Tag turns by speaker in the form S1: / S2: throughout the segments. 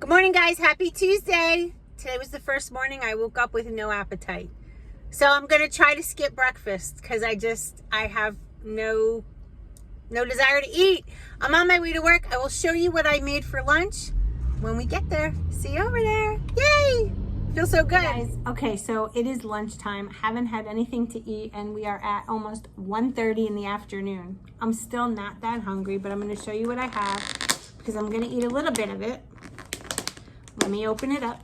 S1: Good morning, guys. Happy Tuesday. Today was the first morning I woke up with no appetite. So I'm going to try to skip breakfast because I have no desire to eat. I'm on my way to work. I will show you what I made for lunch when we get there. See you over there. Yay! Feels so good. Hey guys, okay, so it is lunchtime. Haven't had anything to eat and we are at almost 1:30 in the afternoon. I'm still not that hungry, but I'm going to show you what I have because I'm going to eat a little bit of it. Let me open it up.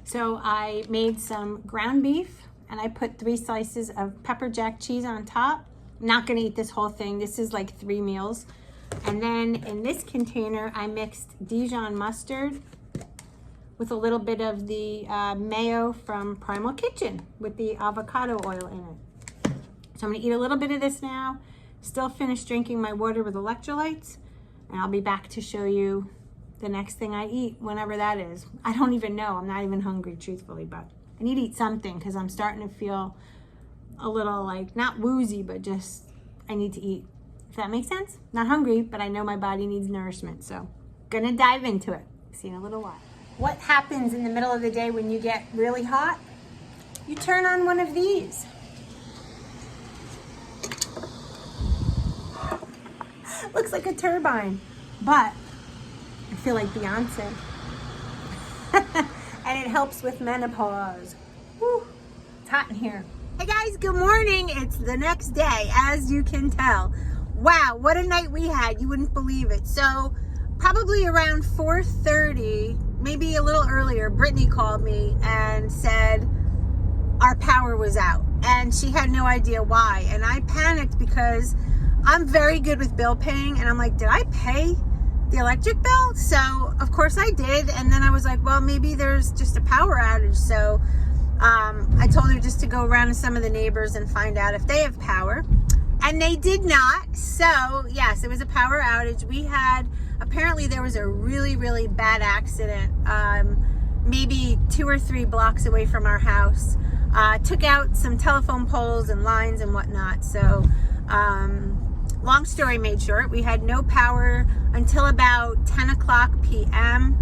S1: So I made some ground beef and I put 3 slices of pepper jack cheese on top. I'm not gonna eat this whole thing. This is like 3 meals. And then in this container, I mixed Dijon mustard with a little bit of the mayo from Primal Kitchen with the avocado oil in it. So I'm gonna eat a little bit of this now, still finish drinking my water with electrolytes, and I'll be back to show you the next thing I eat, whenever that is. I don't even know. I'm not even hungry, truthfully, but I need to eat something because I'm starting to feel a little like, not woozy, but just I need to eat. If that makes sense? Not hungry, but I know my body needs nourishment. So gonna dive into it. See you in a little while. What happens in the middle of the day when you get really hot? You turn on one of these. Looks like a turbine, but I feel like Beyonce. And it helps with menopause. Whew, it's hot in here. Hey guys, good morning. It's the next day, as you can tell. Wow, what a night we had. You wouldn't believe it. So probably around 4:30, maybe a little earlier, Brittany called me and said our power was out. And she had no idea why. And I panicked because I'm very good with bill paying. And I'm like, did I pay the electric bill? So of course I did. And then I was like, well, maybe there's just a power outage. So I told her just to go around to some of the neighbors and find out if they have power, and they did not. So yes, it was a power outage. We had, apparently there was a really bad accident, maybe 2 or 3 blocks away from our house. Took out some telephone poles and lines and whatnot. So long story made short, we had no power until about 10 o'clock p.m.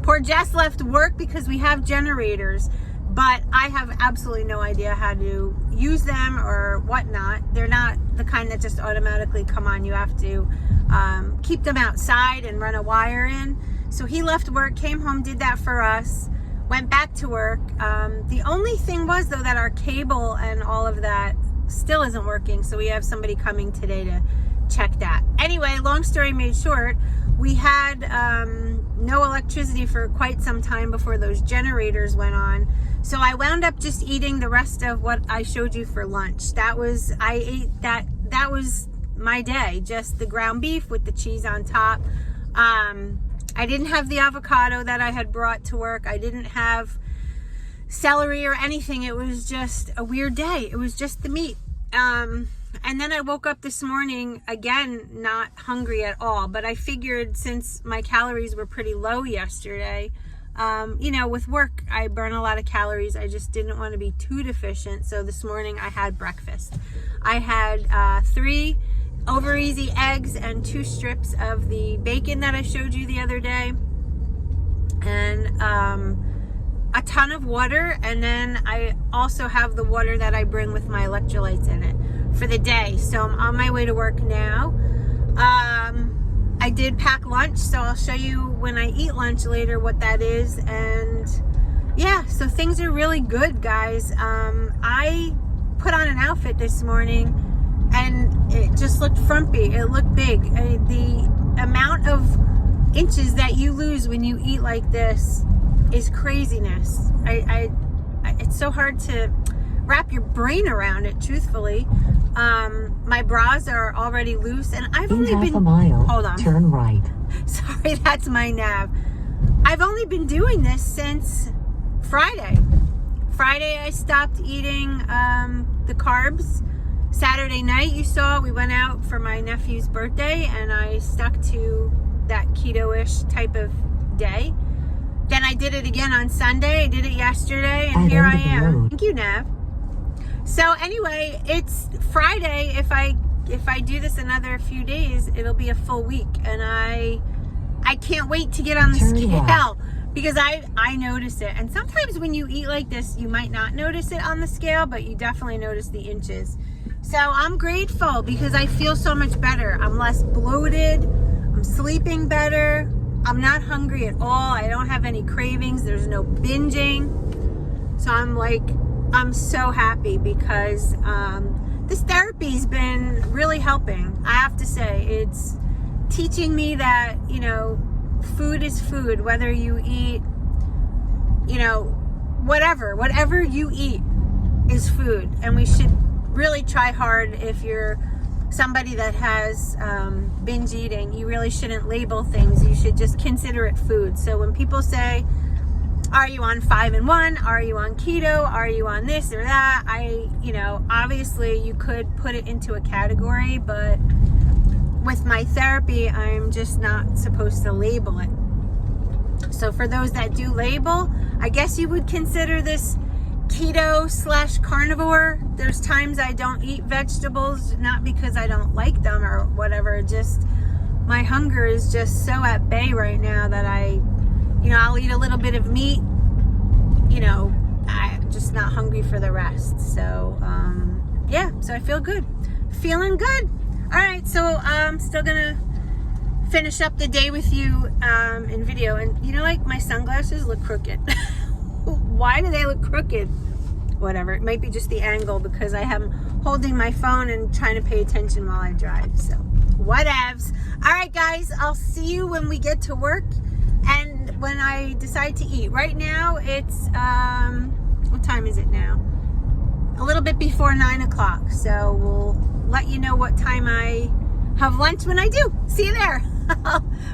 S1: Poor Jess left work because we have generators, but I have absolutely no idea how to use them or whatnot. They're not the kind that just automatically come on. You have to keep them outside and run a wire in. So he left work, came home, did that for us, went back to work. The only thing was, though, that our cable and all of that still isn't working, so we have somebody coming today to check that. Anyway, long story made short, we had no electricity for quite some time before those generators went on. So I wound up just eating the rest of what I showed you for lunch. That was my day, just the ground beef with the cheese on top. I didn't have the avocado that I had brought to work. I didn't have celery or anything. It was just a weird day. It was just the meat. And then I woke up this morning, again, not hungry at all, but I figured since my calories were pretty low yesterday, you know, with work, I burn a lot of calories. I just didn't want to be too deficient. So this morning I had breakfast. I had 3 over easy eggs and 2 strips of the bacon that I showed you the other day, and a ton of water. And then I also have the water that I bring with my electrolytes in it for the day. So I'm on my way to work now. I did pack lunch, so I'll show you when I eat lunch later what that is. And yeah, so things are really good, guys. I put on an outfit this morning and it just looked frumpy. It looked big. The amount of inches that you lose when you eat like this is craziness. It's so hard to wrap your brain around it, truthfully. My bras are already loose, and I've only been,
S2: half a mile,
S1: hold on,
S2: turn right.
S1: Sorry, that's my nav. I've only been doing this since Friday. Friday I stopped eating the carbs. Saturday night, you saw, we went out for my nephew's birthday and I stuck to that keto-ish type of day. Then I did it again on Sunday. I did it yesterday, and here I am. Thank you, Nav. So anyway, it's Friday. If I if I do this another few days, it'll be a full week, and I can't wait to get on the scale because I notice it. And sometimes when you eat like this, you might not notice it on the scale, but you definitely notice the inches. So I'm grateful because I feel so much better. I'm less bloated. I'm sleeping better. I'm not hungry at all. I don't have any cravings. There's no binging. So I'm so happy because this therapy's been really helping. I have to say, it's teaching me that, you know, food is food, whether you eat, you know, whatever you eat is food. And we should really try hard. If you're somebody that has binge eating, you really shouldn't label things. You should just consider it food. So when people say, are you on 5-in-1? Are you on keto? Are you on this or that? You know, obviously you could put it into a category, but with my therapy, I'm just not supposed to label it. So for those that do label, I guess you would consider this keto/carnivore. There's times I don't eat vegetables, not because I don't like them or whatever, just my hunger is just so at bay right now that I'll eat a little bit of meat, you know, I'm just not hungry for the rest. So, yeah, so I feel good. Feeling good. All right, so I'm still gonna finish up the day with you in video. And you know, like, my sunglasses look crooked. Why do they look crooked? Whatever, it might be just the angle because I am holding my phone and trying to pay attention while I drive. So, whatevs. All right, guys, I'll see you when we get to work and when I decide to eat. Right now, it's, what time is it now? A little bit before 9 o'clock. So we'll let you know what time I have lunch when I do. See you there.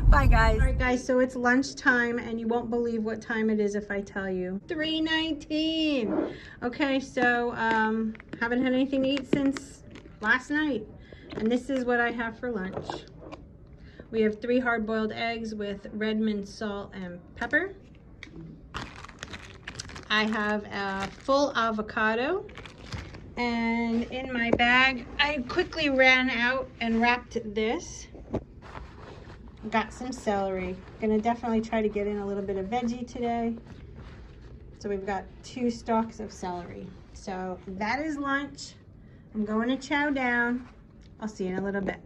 S1: Bye, guys. All right, guys, so it's lunchtime, and you won't believe what time it is if I tell you. 3:19. Okay, so haven't had anything to eat since last night, and this is what I have for lunch. We have 3 hard-boiled eggs with Redmond salt and pepper. I have a full avocado, and in my bag, I quickly ran out and wrapped this. Got some celery. Gonna definitely try to get in a little bit of veggie today. So we've got 2 stalks of celery. So that is lunch. I'm going to chow down. I'll see you in a little bit.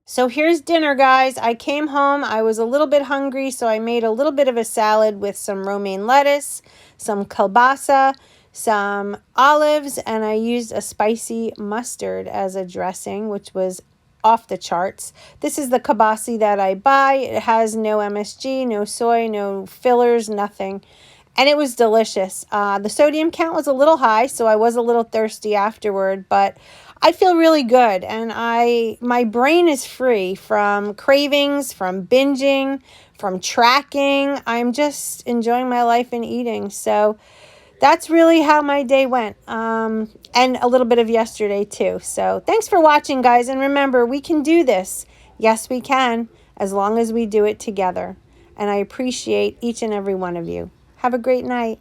S1: So here's dinner, guys. I came home. I was a little bit hungry, so I made a little bit of a salad with some romaine lettuce, some kielbasa, some olives, and I used a spicy mustard as a dressing, which was off the charts. This is the kielbasa that I buy. It has no MSG, no soy, no fillers, nothing. And it was delicious. The sodium count was a little high, so I was a little thirsty afterward, but I feel really good. And my brain is free from cravings, from binging, from tracking. I'm just enjoying my life and eating. So that's really how my day went. And a little bit of yesterday too. So thanks for watching, guys. And remember, we can do this. Yes, we can, as long as we do it together. And I appreciate each and every one of you. Have a great night.